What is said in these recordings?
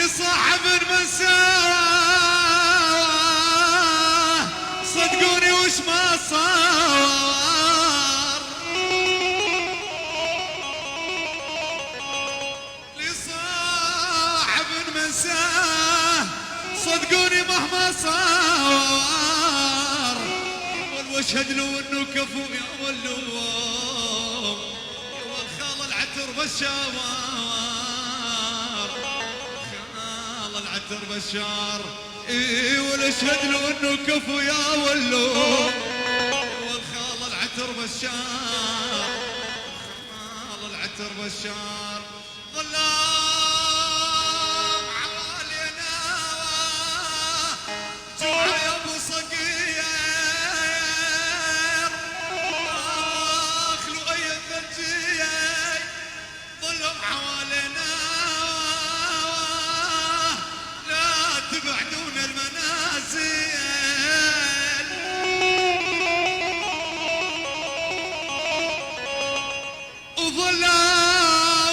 لصاحب مساه صدقوني وش ما صار، لصاحب مساه صدقوني مهما صار، واشهد له انه كفو يا ولوم يا والخال العتر بشار، خال العتر بشار اي والاشهد له انه كفو يا ولوم والخال العتر بشار، خال العتر بشار ظلام عوالينا جمعة يا ابو صقير اخلو اي الثلجية ظلم حوالينا لا تبعدون المنازل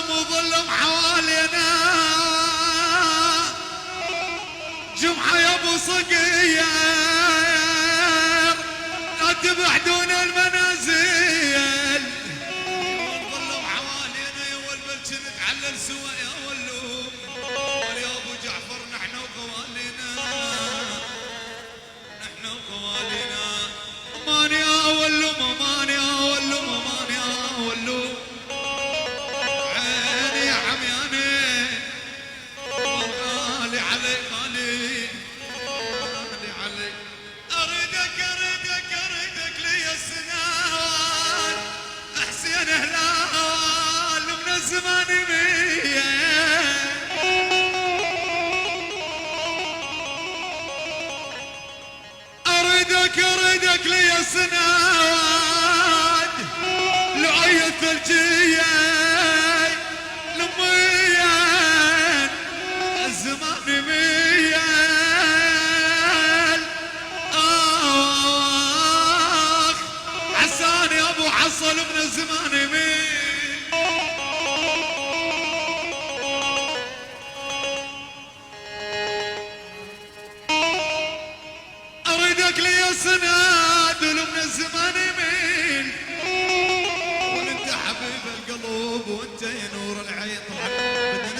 وظلم حوالينا جمعة يا ابو صقير لا تبعدون المنازل، ظلم حوالينا يا والبلج نتعلل سوا يا ولو يا ابو جعفر نحن وقوالينا، نحن وقوالينا امان يا ولو امان يا ولو امان يا ولو عيني يا عمياني غالي علي غالي غالي علي اريدك اريدك اريدك لي السنان حسين هلال من الزمان مية اريدك اريدك لي السنان لعي الثلجية لميان الزمان ميان آخ عساني ابو حصل من الزمان ميان اريدك لي سناد من الزمان مين وانت حبيب القلب وانت يا نور العين. طبعا بدنا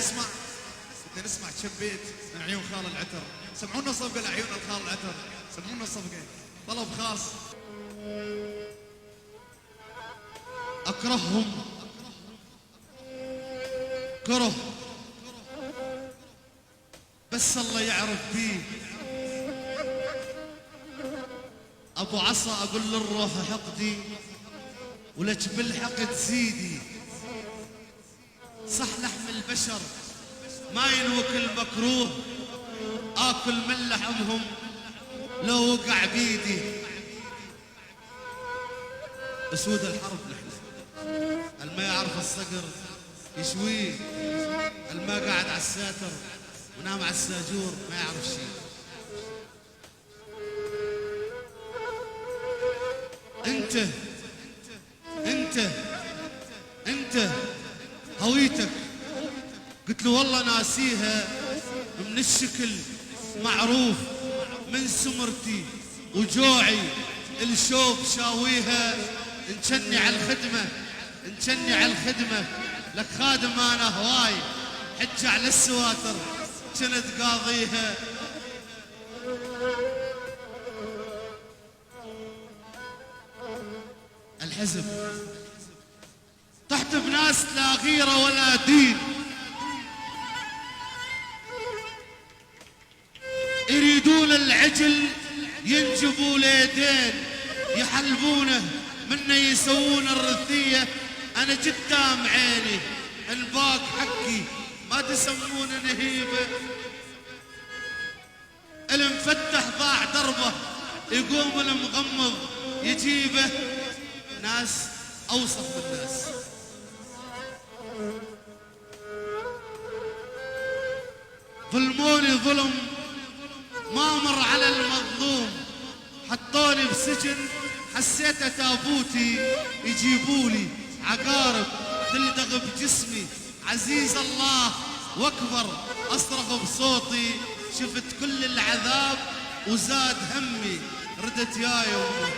نسمع شبيت من عيون خال العتر، سمعونا صفقه لعيون الخال العتر، سمعونا صفقه طلب خاص. اكرههم كره بس الله يعرف بيه، ابو عصا اقول للروح حقدي ولك بالحقد زيدي، صح لحم البشر ما ينوك المكروه، اكل من لحمهم لو وقع بيدي، اسود الحرب نحن الما يعرف الصقر يشويه، الما قاعد على الساتر ونام على الساجور ما يعرف شيء. انت هويتك قلت له والله ناسيها من الشكل معروف، من سمرتي وجوعي الشوب شاويها، انشني على الخدمة انشني على الخدمة لك خادم انا هواي حج على السواتر كنت قاضيها. الحزب تحت بناس لا غيرة ولا دين، يريدون العجل ينجبوا ليدين يحلبونه منه يسوون الرثية، انا قدام عيني الباق حقي ما تسمونه نهيبة، المفتح ضاع دربه يقوم المغمض يجيبه، ناس اوصف من الناس. ظلموني ظلم ما مر على المظلوم، حطوني بسجن حسيت تابوتي يجيبولي عقارب تلدغ بجسمي، عزيز الله واكبر أصرخ بصوتي شفت كل العذاب وزاد همي، ردت يا يمه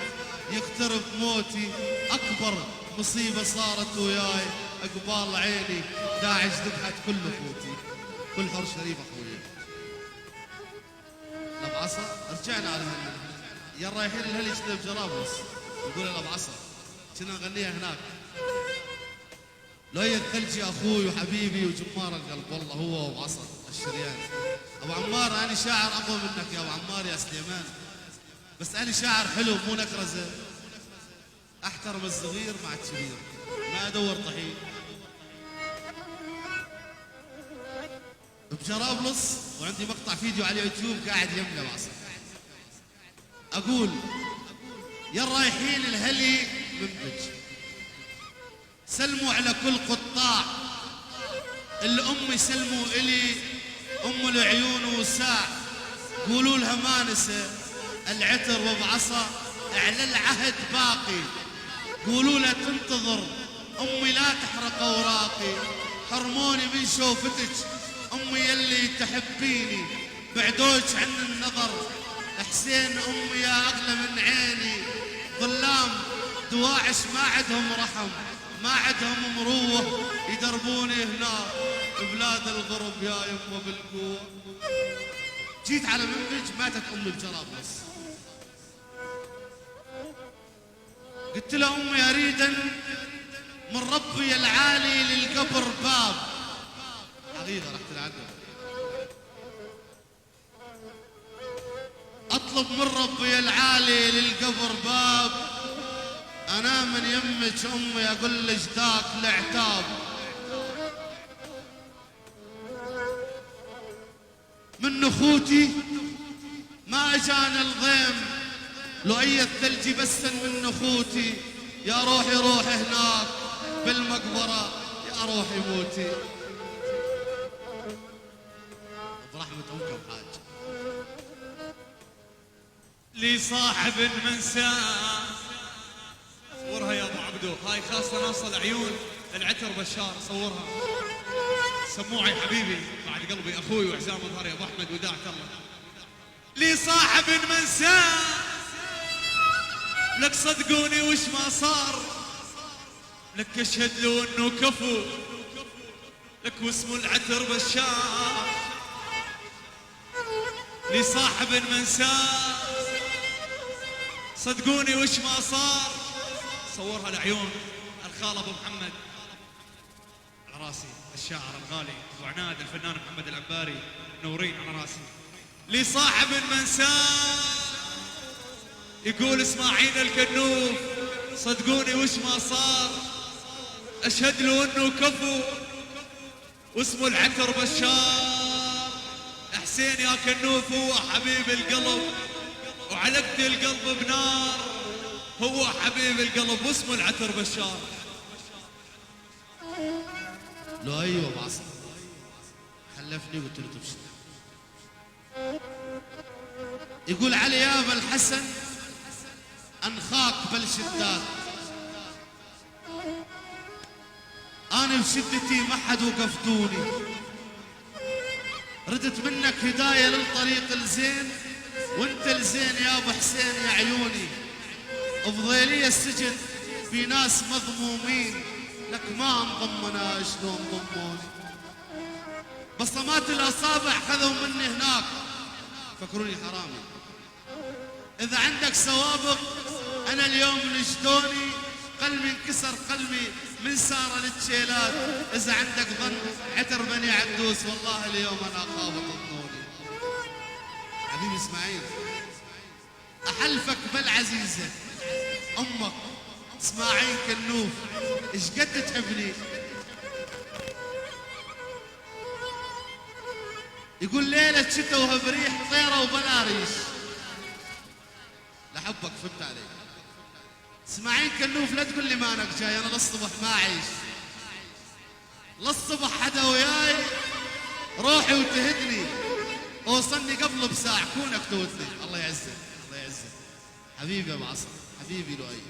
يقترب موتي، أكبر مصيبة صارت وياي أقبال عيني، داعش ذبحت كل أخوتي، كل حر شريف أخوي. لب عصا رجعنا على يا رايحين الهلي كذا بجرابلس، يقول لب عصا كنا نغنيها هناك. لؤي الثلجي اخوي وحبيبي وجمار القلب، والله هو وابو عصا الشريان. ابو عمار انا شاعر اقوى منك يا ابو عمار يا سليمان، بس انا شاعر حلو مو نكرزه، احترم الصغير مع الكبير ما ادور طحين. بجرابلس وعندي مقطع فيديو على اليوتيوب قاعد يملى ابو عصا، اقول يا رايحين الهلي منبج سلموا على كل قطاع، الأم يسلموا إلي أم العيون وساع، قولوا لها مانسة العتر وبعصا على العهد باقي، قولوا لها تنتظر أمي لا تحرق أوراقي، حرموني من شوفتك أمي يلي تحبيني، بعدوك عن النظر حسين أمي يا أغلى من عيني، ظلام دواعش ما عندهم رحم ما عندهم مروة، يدربوني هناك بلاد الغرب يا يمه بالقوة. جيت على منبج ماتت امي بجرابلس، قلت له امي اريد من ربي العالي للقبر باب، حقيقة رحت لعنده اطلب من ربي العالي للقبر باب، أنا من يمك أمي أقول لك ذاك العتاب، من أخوتي ما أجانا الضيم، لؤي الثلجي بس من أخوتي، يا روحي روحي هناك بالمقبرة يا روحي موتي. برحمة أمكم حاج لي صاحب منساه، صورها يا ابو عبدو، هاي خاصه ناصل عيون العتر بشار، صورها سموعي حبيبي بعد قلبي اخوي وعزام ظهري يا ابو احمد وداعة الله. لي صاحب منساه لك صدقوني وش ما صار، لك اشهد له انه كفو، لك واسمه العتر بشار. لي صاحب منساه صدقوني وش ما صار، صورها العيون الخال ابو محمد على راسي، الشاعر الغالي ابو عناد الفنان محمد العباري، نورين على راسي. لي صاحب منساه يقول اسماعيل الكنوف، صدقوني وش ما صار، اشهد له انه كفو واسمه العتر بشار. حسين يا كنوف هو حبيب القلب وعلقت القلب بنار، هو حبيب القلب واسمه العتر بشار. لو ايوه بعصر خلفني قلت له تبشر، يقول علي يا ابا الحسن انخاك بالشدات، انا بشدتي ما حد وقفتوني، ردت منك هدايه للطريق الزين وانت الزين يا ابو حسين يا عيوني، بضيلية السجن في ناس مضمومين لك ما انضمنا شلون ضموني، بصمات الاصابع خذوا مني هناك فكروني حرامي، اذا عندك سوابق انا اليوم نجدوني، قلبي انكسر قلبي من سارة للتشيلات، اذا عندك ظن عتر بني عدوس والله اليوم انا اخاف تظنوني. حبيبي اسماعيل احلفك بالعزيزة امك اسماعيل كنوف ايش قد تحبني، يقول ليلة شتا وهبريح طيرة وبلاريش لحبك فهمت علي. اسماعيل كنوف لا تقول لي مانك جاي، انا للصبح ما اعيش، للصبح حدا وياي روحي وتهدني، اوصلني قبل بساعة كونك تودني. الله يعزك الله يعزك حبيبي يا ابو عصر حبيبي لؤي.